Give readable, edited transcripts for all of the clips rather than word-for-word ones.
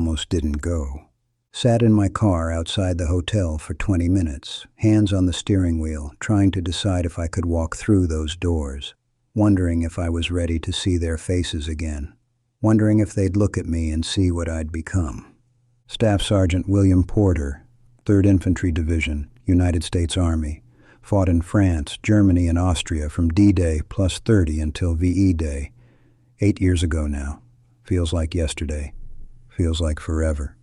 almost didn't go. Sat in my car outside the hotel for 20 minutes, hands on the steering wheel, trying to decide if I could walk through those doors, wondering if I was ready to see their faces again, wondering if they'd look at me and see what I'd become. Staff Sergeant William Porter, 3rd Infantry Division, United States Army, fought in France, Germany, and Austria from D-Day plus 30 until VE Day. 8 years ago now. Feels like yesterday. Feels like forever.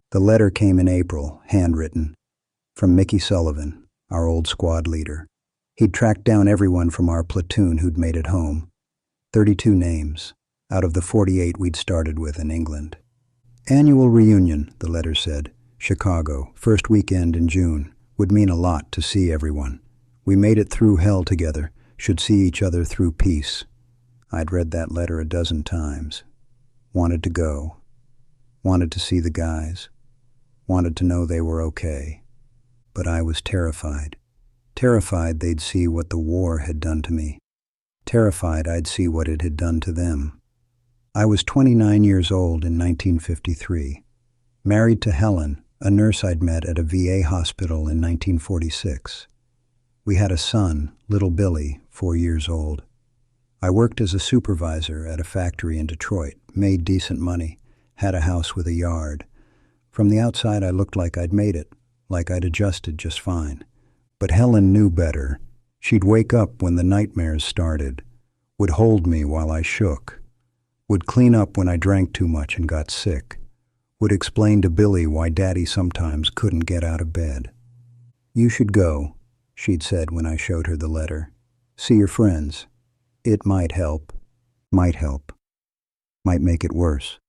The letter came in April, handwritten, from Mickey Sullivan, our old squad leader. He'd tracked down everyone from our platoon who'd made it home. 32 names, out of the 48 we'd started with in England. Annual reunion, the letter said. Chicago, first weekend in June. Would mean a lot to see everyone. We made it through hell together, should see each other through peace. I'd read that letter a dozen times. Wanted to go. Wanted to see the guys. Wanted to know they were okay. But I was terrified. Terrified they'd see what the war had done to me. Terrified I'd see what it had done to them. I was 29 years old in 1953. Married to Helen, a nurse I'd met at a VA hospital in 1946. We had a son, little Billy, 4 years old. I worked as a supervisor at a factory in Detroit, made decent money, had a house with a yard. From the outside I looked like I'd made it, like I'd adjusted just fine. But Helen knew better. She'd wake up when the nightmares started, would hold me while I shook, would clean up when I drank too much and got sick, would explain to Billy why Daddy sometimes couldn't get out of bed. "You should go," she'd said when I showed her the letter. "See your friends. It might help. Might help. Might make it worse.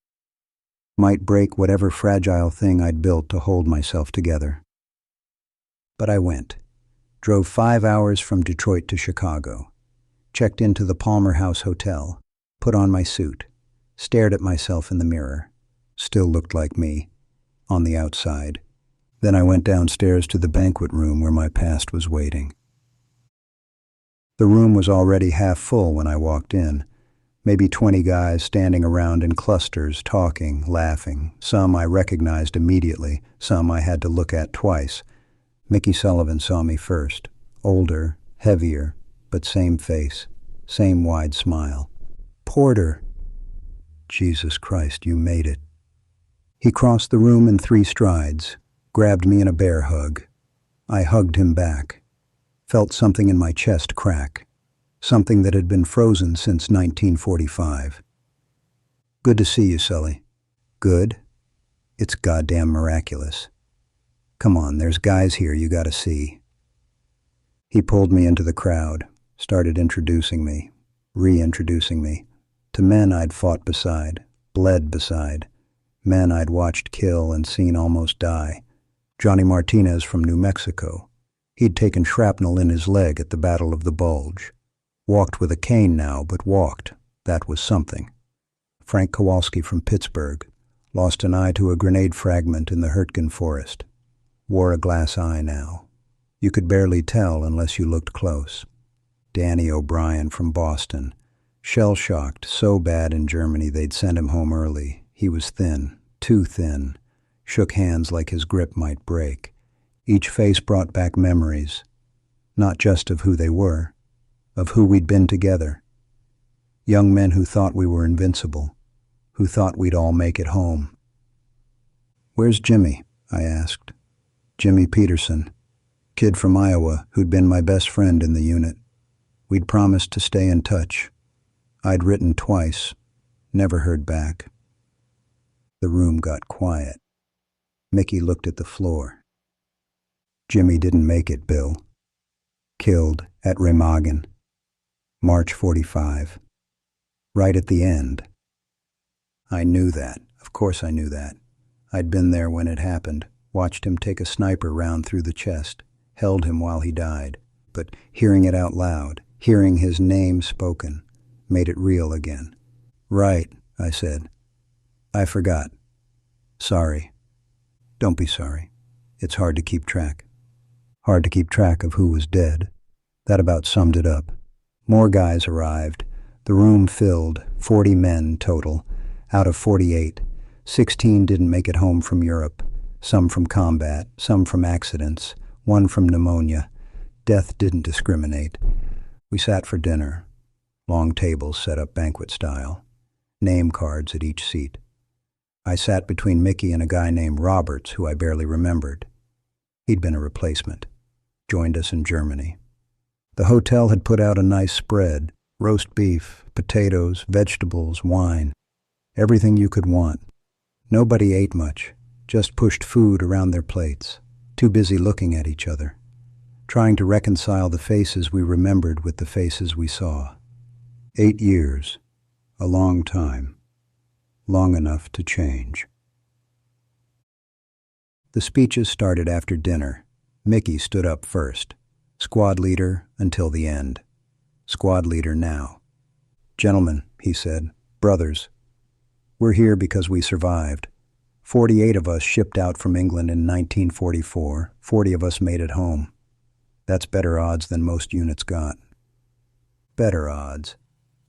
Might break whatever fragile thing I'd built to hold myself together." But I went. Drove 5 hours from Detroit to Chicago. Checked into the Palmer House Hotel. Put on my suit. Stared at myself in the mirror. Still looked like me. On the outside. Then I went downstairs to the banquet room where my past was waiting. The room was already half full when I walked in. Maybe 20 guys standing around in clusters, talking, laughing. Some I recognized immediately, some I had to look at twice. Mickey Sullivan saw me first. Older, heavier, but same face, same wide smile. "Porter." "Jesus Christ, you made it." He crossed the room in 3 strides, grabbed me in a bear hug. I hugged him back. Felt something in my chest crack. Something that had been frozen since 1945. "Good to see you, Sully." "Good? It's goddamn miraculous. Come on, there's guys here you gotta see." He pulled me into the crowd, started introducing me, reintroducing me, to men I'd fought beside, bled beside, men I'd watched kill and seen almost die. Johnny Martinez from New Mexico. He'd taken shrapnel in his leg at the Battle of the Bulge. Walked with a cane now, but walked. That was something. Frank Kowalski from Pittsburgh. Lost an eye to a grenade fragment in the Hurtgen Forest. Wore a glass eye now. You could barely tell unless you looked close. Danny O'Brien from Boston. Shell-shocked, so bad in Germany they'd sent him home early. He was thin, too thin. Shook hands like his grip might break. Each face brought back memories. Not just of who they were, of who we'd been together. Young men who thought we were invincible, who thought we'd all make it home. "Where's Jimmy?" I asked. "Jimmy Peterson, kid from Iowa who'd been my best friend in the unit. We'd promised to stay in touch. I'd written twice, never heard back." The room got quiet. Mickey looked at the floor. "Jimmy didn't make it, Bill. Killed at Remagen. March 45. Right at the end." I knew that. Of course I knew that. I'd been there when it happened, watched him take a sniper round through the chest, held him while he died. But hearing it out loud, hearing his name spoken, made it real again. "Right," I said. "I forgot. Sorry." "Don't be sorry. It's hard to keep track." Hard to keep track of who was dead. That about summed it up. More guys arrived. The room filled, 40 men total, out of 48. 16 didn't make it home from Europe. Some from combat, some from accidents, one from pneumonia. Death didn't discriminate. We sat for dinner. Long tables set up banquet style. Name cards at each seat. I sat between Mickey and a guy named Roberts, who I barely remembered. He'd been a replacement. Joined us in Germany. The hotel had put out a nice spread. Roast beef, potatoes, vegetables, wine. Everything you could want. Nobody ate much, just pushed food around their plates, too busy looking at each other, trying to reconcile the faces we remembered with the faces we saw. 8 years, a long time, long enough to change. The speeches started after dinner. Mickey stood up first, squad leader until the end. Squad leader now. "Gentlemen," he said, "brothers, we're here because we survived. 48 of us shipped out from England in 1944, 40 of us made it home. That's better odds than most units got. Better odds,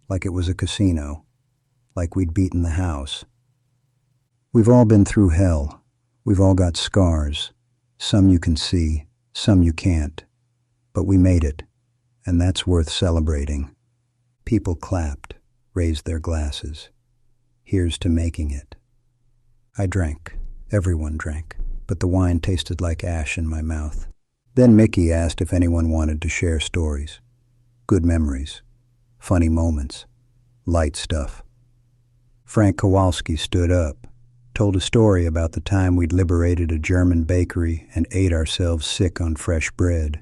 like it was a casino, like we'd beaten the house. We've all been through hell. We've all got scars. Some you can see, some you can't. But we made it, and that's worth celebrating." People clapped, raised their glasses. Here's to making it. I drank. Everyone drank, but the wine tasted like ash in my mouth. Then Mickey asked if anyone wanted to share stories. Good memories. Funny moments. Light stuff. Frank Kowalski stood up, told a story about the time we'd liberated a German bakery and ate ourselves sick on fresh bread.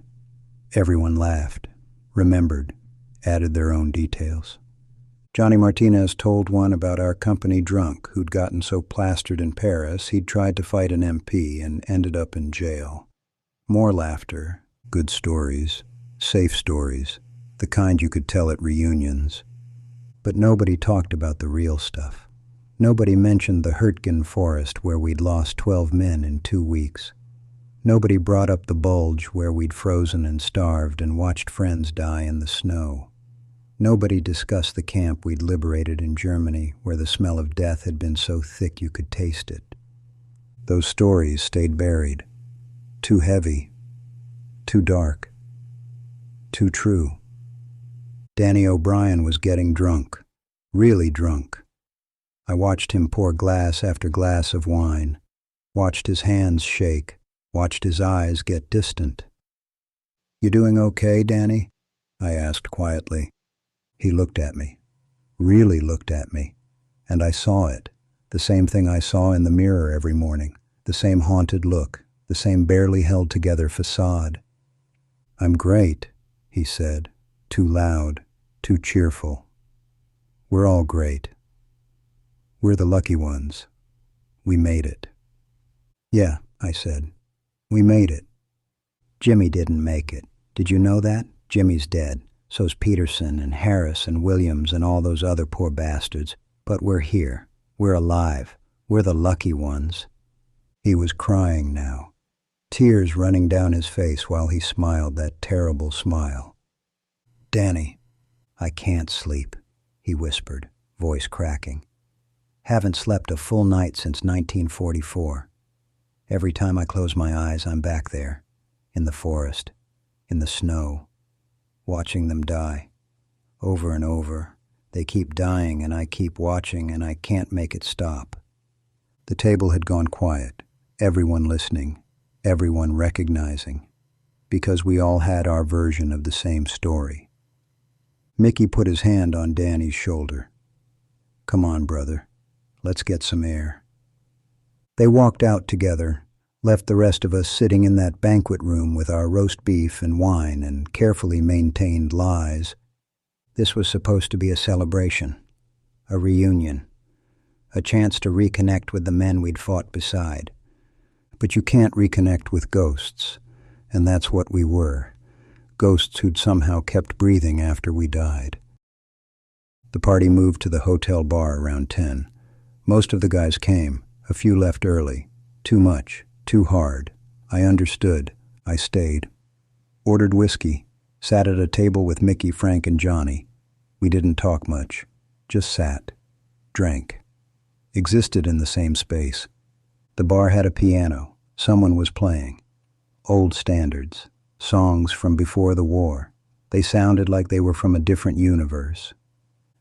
Everyone laughed, remembered, added their own details. Johnny Martinez told one about our company drunk who'd gotten so plastered in Paris he'd tried to fight an MP and ended up in jail. More laughter, good stories, safe stories, the kind you could tell at reunions. But nobody talked about the real stuff. Nobody mentioned the Hurtgen forest where we'd lost 12 men in 2 weeks. Nobody brought up the Bulge where we'd frozen and starved and watched friends die in the snow. Nobody discussed the camp we'd liberated in Germany where the smell of death had been so thick you could taste it. Those stories stayed buried. Too heavy. Too dark. Too true. Danny O'Brien was getting drunk. Really drunk. I watched him pour glass after glass of wine. Watched his hands shake. Watched his eyes get distant. "You doing okay, Danny?" I asked quietly. He looked at me, really looked at me, and I saw it, the same thing I saw in the mirror every morning, the same haunted look, the same barely held together facade. "I'm great," he said, too loud, too cheerful. "We're all great. We're the lucky ones. We made it." "Yeah," I said, "we made it. Jimmy didn't make it. Did you know that? Jimmy's dead. So's Peterson and Harris and Williams and all those other poor bastards. But we're here. We're alive. We're the lucky ones." He was crying now, tears running down his face while he smiled that terrible smile. "Danny, I can't sleep," he whispered, voice cracking. "Haven't slept a full night since 1944. Every time I close my eyes, I'm back there, in the forest, in the snow, watching them die. Over and over, they keep dying and I keep watching and I can't make it stop." The table had gone quiet, everyone listening, everyone recognizing, because we all had our version of the same story. Mickey put his hand on Danny's shoulder. "Come on, brother, let's get some air." They walked out together, left the rest of us sitting in that banquet room with our roast beef and wine and carefully maintained lies. This was supposed to be a celebration, a reunion, a chance to reconnect with the men we'd fought beside. But you can't reconnect with ghosts, and that's what we were, ghosts who'd somehow kept breathing after we died. The party moved to the hotel bar around 10. Most of the guys came, a few left early. Too much. Too hard. I understood. I stayed. Ordered whiskey. Sat at a table with Mickey, Frank, and Johnny. We didn't talk much. Just sat. Drank. existed in the same space. The bar had a piano. Someone was playing. Old standards. Songs from before the war. They sounded like they were from a different universe.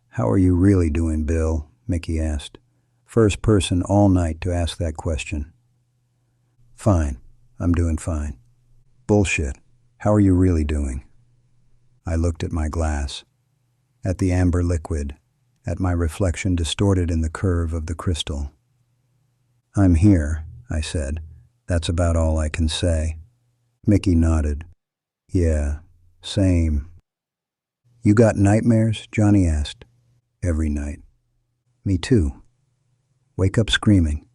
"How are you really doing, Bill?" Mickey asked. First person all night to ask that question. "Fine. I'm doing fine." "Bullshit. How are you really doing?" I looked at my glass, at the amber liquid, at my reflection distorted in the curve of the crystal. "I'm here," I said. "That's about all I can say." Mickey nodded. "Yeah, same." "You got nightmares?" Johnny asked. "Every night." "Me too. Wake up screaming.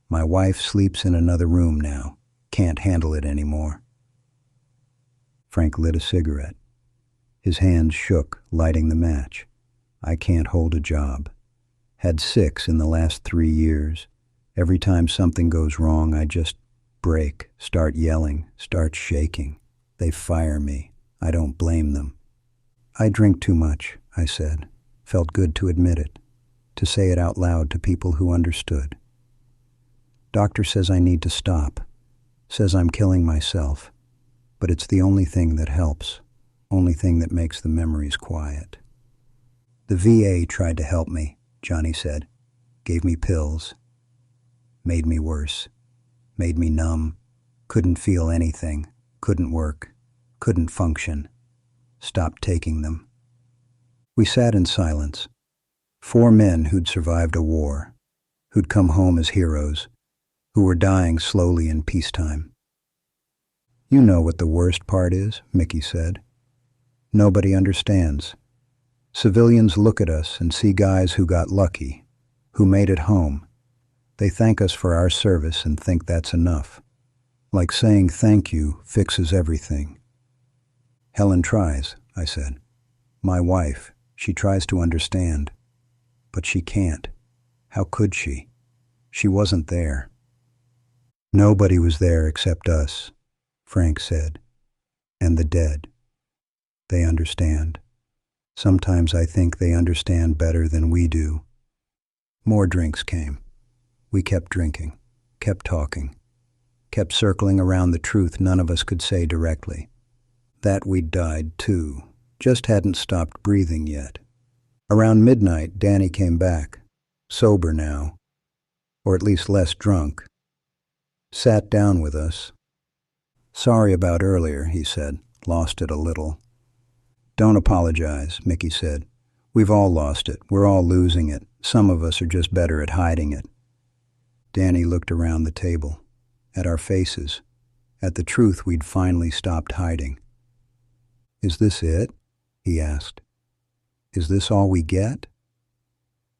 My wife sleeps in another room now. Can't handle it anymore." Frank lit a cigarette. His hands shook, lighting the match. "I can't hold a job. Had 6 in the last 3 years. Every time something goes wrong, I just break, start yelling, start shaking. They fire me. I don't blame them." "I drink too much," I said. Felt good to admit it, to say it out loud to people who understood. "Doctor says I need to stop. Says I'm killing myself. But it's the only thing that helps. Only thing that makes the memories quiet." "The VA tried to help me," Johnny said. "Gave me pills. Made me worse. Made me numb. Couldn't feel anything. Couldn't work. Couldn't function. Stopped taking them." We sat in silence. 4 men who'd survived a war, who'd come home as heroes, who were dying slowly in peacetime. "You know what the worst part is," Mickey said. "Nobody understands. Civilians look at us and see guys who got lucky, who made it home. They thank us for our service and think that's enough. Like saying thank you fixes everything." "Helen tries," I said. "My wife, she tries to understand. But she can't. How could she? She wasn't there." "Nobody was there except us," Frank said. "And the dead. They understand. Sometimes I think they understand better than we do." More drinks came. We kept drinking, kept talking, kept circling around the truth none of us could say directly. That we'd died too, just hadn't stopped breathing yet. Around midnight, Danny came back, sober now, or at least less drunk. Sat down with us. "Sorry about earlier," he said. "Lost it a little." "Don't apologize," Mickey said. "We've all lost it. We're all losing it. Some of us are just better at hiding it." Danny looked around the table, at our faces, at the truth we'd finally stopped hiding. "Is this it?" he asked. "Is this all we get?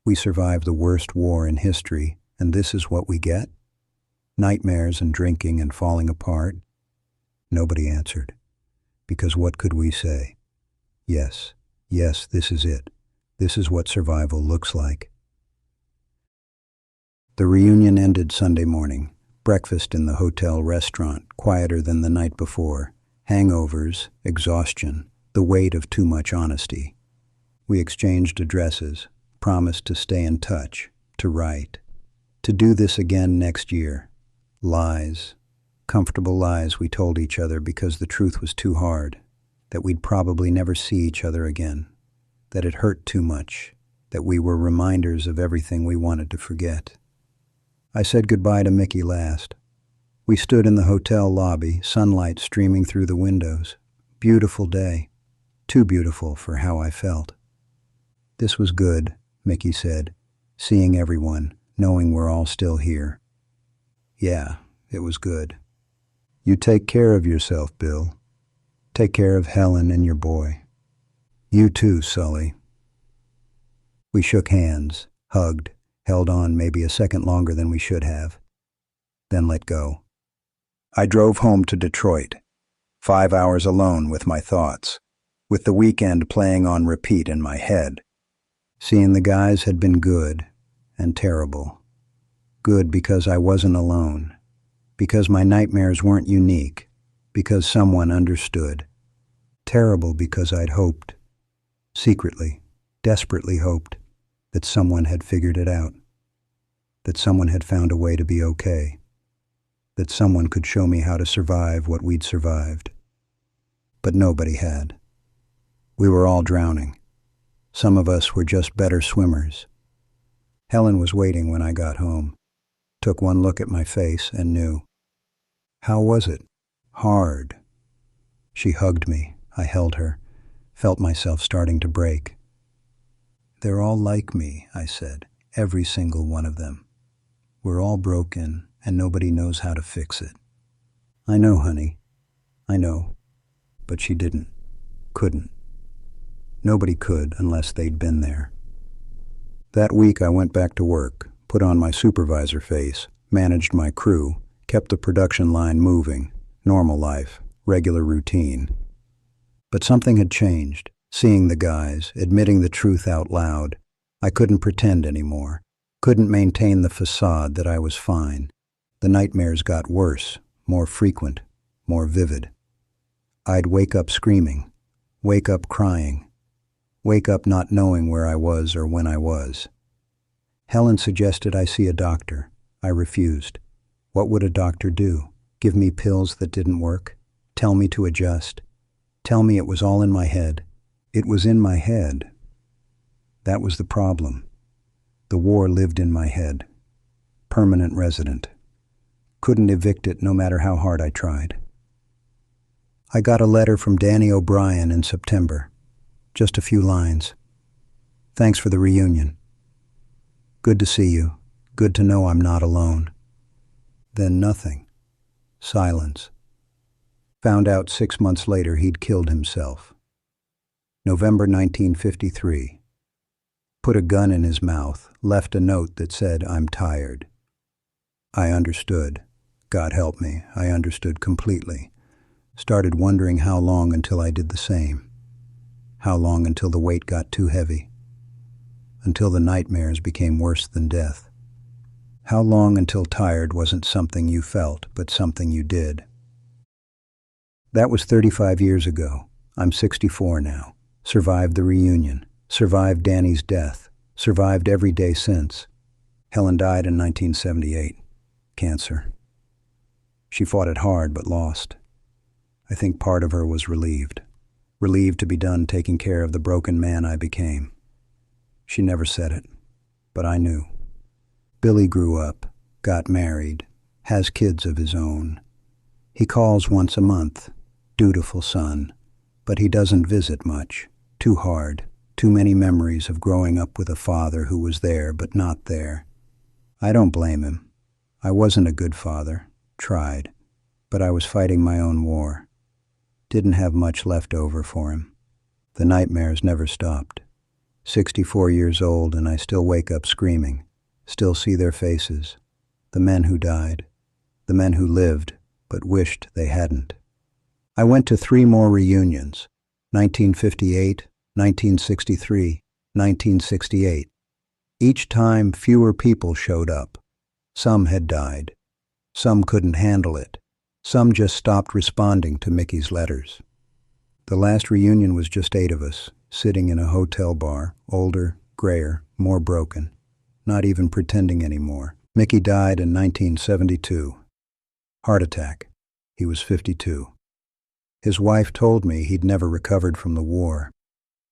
We survived the worst war in history, and this is what we get? Nightmares and drinking and falling apart?" Nobody answered, because what could we say? Yes, yes, this is it. This is what survival looks like. The reunion ended Sunday morning. Breakfast in the hotel restaurant, quieter than the night before. Hangovers, exhaustion, the weight of too much honesty. We exchanged addresses, promised to stay in touch, to write, to do this again next year. Lies, comfortable lies we told each other because the truth was too hard, that we'd probably never see each other again, that it hurt too much, that we were reminders of everything we wanted to forget. I said goodbye to Mickey last. We stood in the hotel lobby, sunlight streaming through the windows. Beautiful day. Too beautiful for how I felt. "This was good," Mickey said, "seeing everyone, knowing we're all still here." "Yeah, it was good." "You take care of yourself, Bill. Take care of Helen and your boy." "You too, Sully." We shook hands, hugged, held on maybe a second longer than we should have, then let go. I drove home to Detroit, 5 hours alone with my thoughts, with the weekend playing on repeat in my head. Seeing the guys had been good and terrible. Good because I wasn't alone, because my nightmares weren't unique, because someone understood. Terrible because I'd hoped, secretly, desperately hoped, that someone had figured it out. that someone had found a way to be okay, that someone could show me how to survive what we'd survived. But nobody had. We were all drowning. Some of us were just better swimmers. Helen was waiting when I got home, took one look at my face and knew. How was it? Hard. She hugged me. I held her, felt myself starting to break. They're all like me, I said, every single one of them. We're all broken, and nobody knows how to fix it. I know, honey. I know. But she didn't. Couldn't. Nobody could unless they'd been there. That week I went back to work, put on my supervisor face, managed my crew, kept the production line moving, normal life, regular routine. But something had changed. Seeing the guys, admitting the truth out loud, I couldn't pretend anymore, couldn't maintain the facade that I was fine. The nightmares got worse, more frequent, more vivid. I'd wake up screaming, wake up crying, wake up not knowing where I was or when I was. Helen suggested I see a doctor. I refused. What would a doctor do? Give me pills that didn't work? Tell me to adjust? Tell me it was all in my head? It was in my head. That was the problem. The war lived in my head. Permanent resident. Couldn't evict it no matter how hard I tried. I got a letter from Danny O'Brien in September. Just a few lines. Thanks for the reunion. Good to see you. Good to know I'm not alone. Then nothing. Silence. Found out 6 months later he'd killed himself. November 1953. Put a gun in his mouth, left a note that said, I'm tired. I understood. God help me, I understood completely. Started wondering how long until I did the same. How long until the weight got too heavy. Until the nightmares became worse than death. How long until tired wasn't something you felt, but something you did. That was 35 years ago. I'm 64 now. Survived the reunion. Survived Danny's death. Survived every day since. Helen died in 1978. Cancer. She fought it hard but lost. I think part of her was relieved. Relieved to be done taking care of the broken man I became. She never said it, but I knew. Billy grew up, got married, has kids of his own. He calls once a month, dutiful son, but he doesn't visit much. Too hard, too many memories of growing up with a father who was there but not there. I don't blame him. I wasn't a good father, tried, but I was fighting my own war. Didn't have much left over for him. The nightmares never stopped. 64 years old and I still wake up screaming, still see their faces. The men who died, the men who lived but wished they hadn't. I went to 3 more reunions, 1958, 1963, 1968. Each time fewer people showed up. Some had died. Some couldn't handle it. Some just stopped responding to Mickey's letters. The last reunion was just 8 of us, sitting in a hotel bar, older, grayer, more broken, not even pretending anymore. Mickey died in 1972. Heart attack. He was 52. His wife told me he'd never recovered from the war.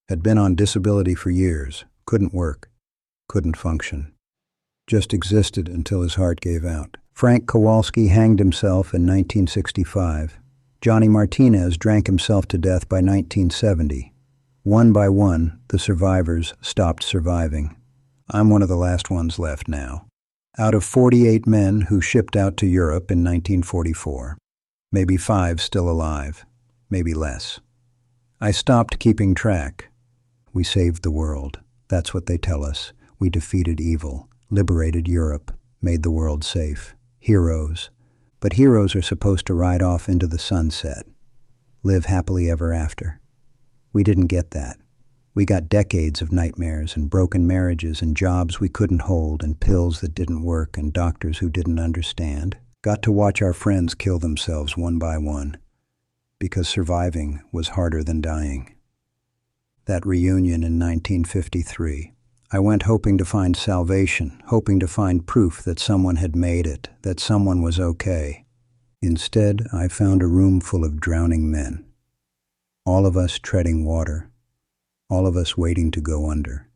Had been on disability for years, couldn't work, couldn't function. Just existed until his heart gave out. Frank Kowalski hanged himself in 1965. Johnny Martinez drank himself to death by 1970. One by one, the survivors stopped surviving. I'm one of the last ones left now. Out of 48 men who shipped out to Europe in 1944, maybe 5 still alive, maybe less. I stopped keeping track. We saved the world. That's what they tell us. We defeated evil, liberated Europe, made the world safe. Heroes. But heroes are supposed to ride off into the sunset, live happily ever after. We didn't get that. We got decades of nightmares and broken marriages and jobs we couldn't hold and pills that didn't work and doctors who didn't understand. Got to watch our friends kill themselves one by one because surviving was harder than dying. That reunion in 1953, I went hoping to find salvation, hoping to find proof that someone had made it, that someone was okay. Instead, I found a room full of drowning men. All of us treading water, all of us waiting to go under.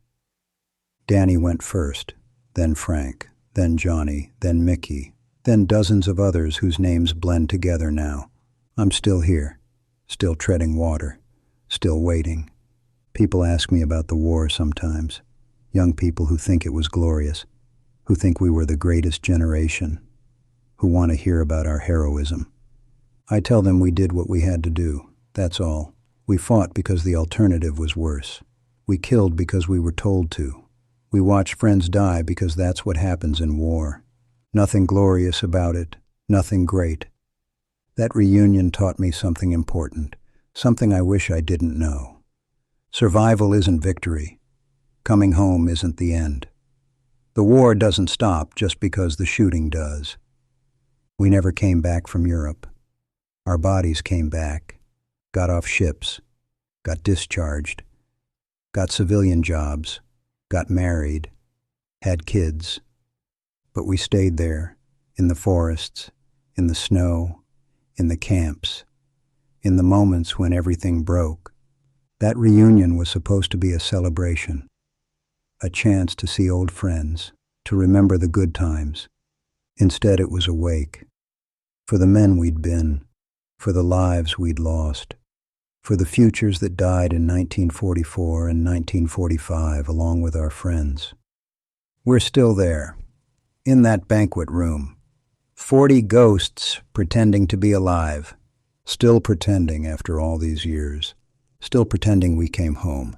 Danny went first, then Frank, then Johnny, then Mickey, then dozens of others whose names blend together now. I'm still here, still treading water, still waiting. People ask me about the war sometimes. Young people who think it was glorious, who think we were the greatest generation, who want to hear about our heroism. I tell them we did what we had to do, that's all. We fought because the alternative was worse. We killed because we were told to. We watched friends die because that's what happens in war. Nothing glorious about it, nothing great. That reunion taught me something important, something I wish I didn't know. Survival isn't victory. Coming home isn't the end. The war doesn't stop just because the shooting does. We never came back from Europe. Our bodies came back, got off ships, got discharged, got civilian jobs, got married, had kids. But we stayed there, in the forests, in the snow, in the camps, in the moments when everything broke. That reunion was supposed to be a celebration, a chance to see old friends, to remember the good times. Instead, it was a wake. For the men we'd been, for the lives we'd lost, for the futures that died in 1944 and 1945 along with our friends. We're still there, in that banquet room. 40 ghosts pretending to be alive, still pretending after all these years, still pretending we came home.